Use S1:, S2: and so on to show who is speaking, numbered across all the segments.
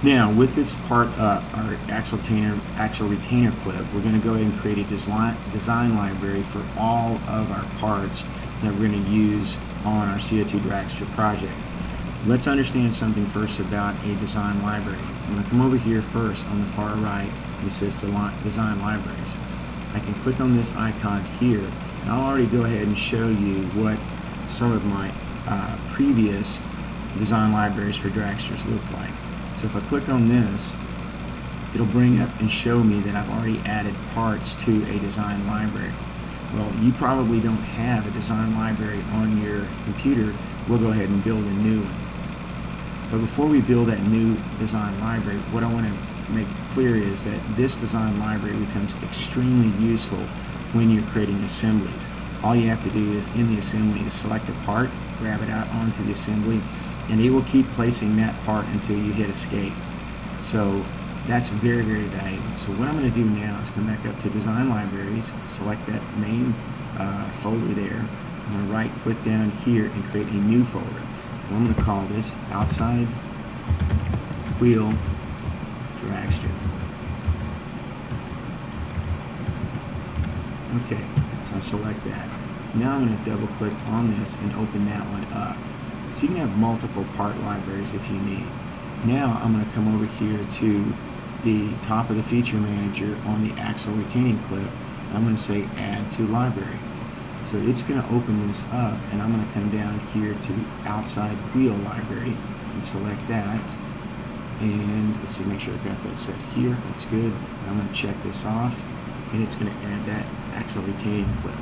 S1: Now, with this part, our actual retainer clip, we're going to go ahead and create a design library for all of our parts that we're going to use on our CO2 Dragster project. Let's understand something first about a design library. I'm going to come over here first on the far right, and it says Design Libraries. I can click on this icon here, and I'll already go ahead and show you what some of my previous design libraries for dragsters look like. So if I click on this, it'll bring up and show me that I've already added parts to a design library. Well, you probably don't have a design library on your computer. We'll go ahead and build a new one. But before we build that new design library, what I want to make clear is that this design library becomes extremely useful when you're creating assemblies. All you have to do is, in the assembly, is select a part, grab it out onto the assembly, and it will keep placing that part until you hit escape. So that's very, very valuable. So what I'm going to do now is come back up to Design Libraries, select that main folder there. I'm going to right click down here and create a new folder. And I'm going to call this Outside Wheel Dragster. Okay, so I'll select that. Now I'm going to double click on this and open that one up. So you can have multiple part libraries if you need. Now I'm going to come over here to the top of the feature manager on the axle retaining clip. I'm going to say Add to Library. So it's going to open this up, and I'm going to come down here to Outside Wheel Library and select that. And let's see, make sure I've got that set here. That's good. I'm going to check this off, and it's going to add that axle retaining clip.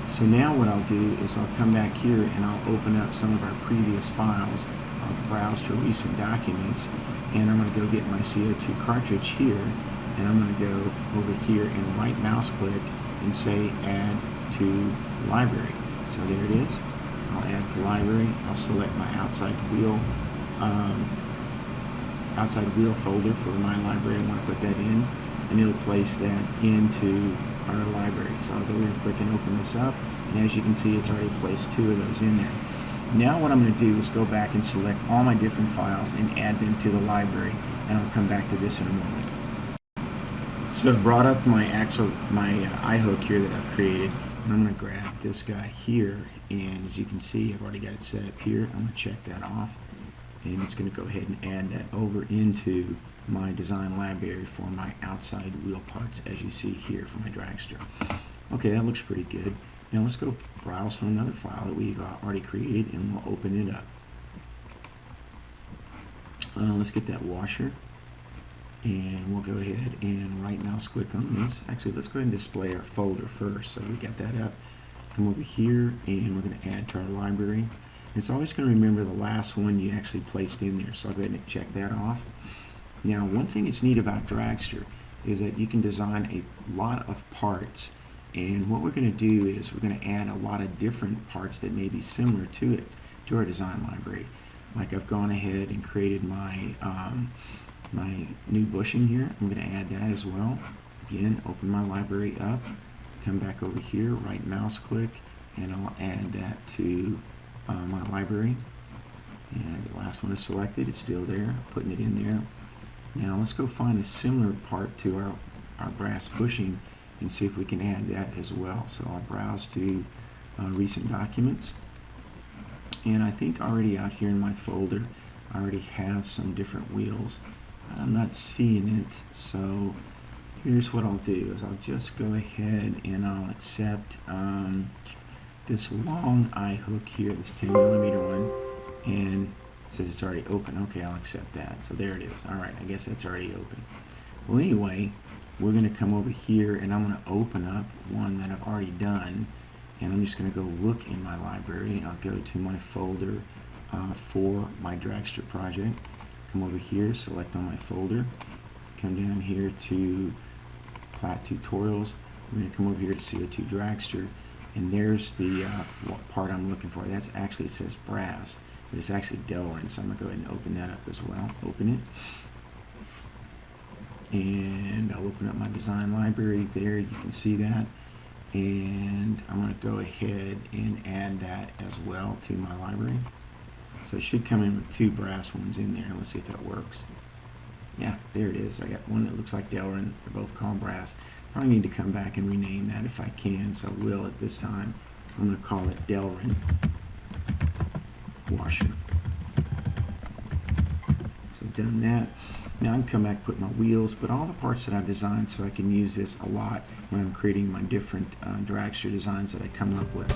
S1: So now what I'll do is I'll come back here and I'll open up some of our previous files. I'll browse to recent documents, and I'm going to go get my CO2 cartridge here, and I'm going to go over here and right mouse click and say Add to Library. So there it is. I'll add to library. I'll select my outside wheel folder for my library. I want to put that in, and it'll place that into our library. So I'll go here and click and open this up, and as you can see, it's already placed 2 of those in there. Now what I'm going to do is go back and select all my different files and add them to the library, and I'll come back to this in a moment. So I've brought up my eye hook here that I've created, and I'm going to grab this guy here, and as you can see, I've already got it set up here. I'm going to check that off, and it's going to go ahead and add that over into my design library for my outside wheel parts, as you see here for my dragster. Okay, that looks pretty good. Now let's go browse from another file that we've already created, and we'll open it up. Let's get that washer, and we'll go ahead and right mouse click on this. Actually, let's go ahead and display our folder first. So we got that up. Come over here, and we're going to add to our library. It's always going to remember the last one you actually placed in there, so I'll go ahead and check that off. Now, one thing that's neat about Dragster is that you can design a lot of parts, and what we're going to do is we're going to add a lot of different parts that may be similar to it, to our design library. Like I've gone ahead and created my my new bushing here. I'm going to add that as well. Again, open my library up, come back over here, right mouse click, and I'll add that to my library. And the last one is selected, it's still there, putting it in there. Now let's go find a similar part to our brass bushing and see if we can add that as well. So I'll browse to recent documents, and I think already out here in my folder I already have some different wheels. I'm not seeing it, so here's what I'll do is I'll just go ahead and I'll accept this long eye hook here, this 10mm one, and it says it's already open. Okay, I'll accept that. So there it is. Alright, I guess that's already open. Well, anyway, we're going to come over here and I'm going to open up one that I've already done, and I'm just going to go look in my library. I'll go to my folder for my dragster project, come over here, select on my folder, come down here to Plat Tutorials. We're going to come over here to CO2 Dragster, and there's the part I'm looking for. That's actually, it says brass, but it's actually Delrin, so I'm going to go ahead and open that up as well. Open it, and I'll open up my design library there. You can see that, and I'm going to go ahead and add that as well to my library. So it should come in with 2 brass ones in there. Let's see if that works. Yeah, there it is. I got one that looks like Delrin. They're both called brass. Probably need to come back and rename that if I can, so I will at this time. I'm going to call it Delrin washer. So I've done that. Now I can come back and put my wheels, but all the parts that I've designed, so I can use this a lot when I'm creating my different dragster designs that I come up with.